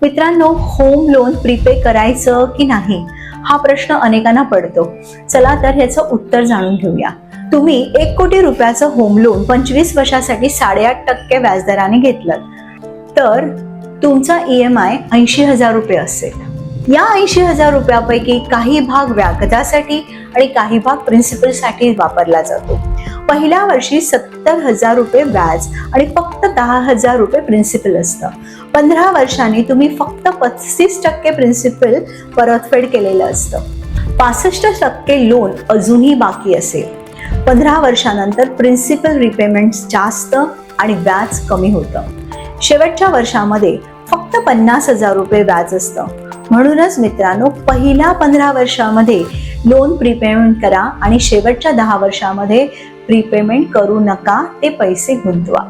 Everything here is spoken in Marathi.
मित्रांनो, होम लोन प्रीपे करायचं की नाही हा प्रश्न अनेकांना पडतो. चला तर ह्याचं उत्तर जाणून घेऊया. तुम्ही 1 कोटी रुपयाचं होम लोन 25 वर्षासाठी 8.5% व्याजदराने घेतलं तर तुमचा EMI 80,000 रुपये असेल. या 80,000 रुपयापैकी काही भाग व्याजासाठी आणि काही भाग प्रिन्सिपलसाठी वापरला जातो. पहिल्या वर्षी 70,000 रुपये व्याज आणि फक्त 10,000 रुपये प्रिन्सिपल असतं. 15 वर्षांनी तुम्ही फक्त 35% प्रिन्सिपल परतफेड केलेलं असतं. 65% लोन अजूनही बाकी असेल. 15 वर्षानंतर प्रिन्सिपल रिपेमेंट जास्त आणि व्याज कमी होतं. शेवटच्या वर्षामध्ये फक्त 50,000 रुपये व्याज असतं. म्हणूनच मित्रांनो, पहिल्या 15 वर्षामध्ये लोन प्रीपेमेंट करा आणि शेवटच्या 10 वर्षामध्ये प्रीपेमेंट करू नका, ते पैसे गुंतवा.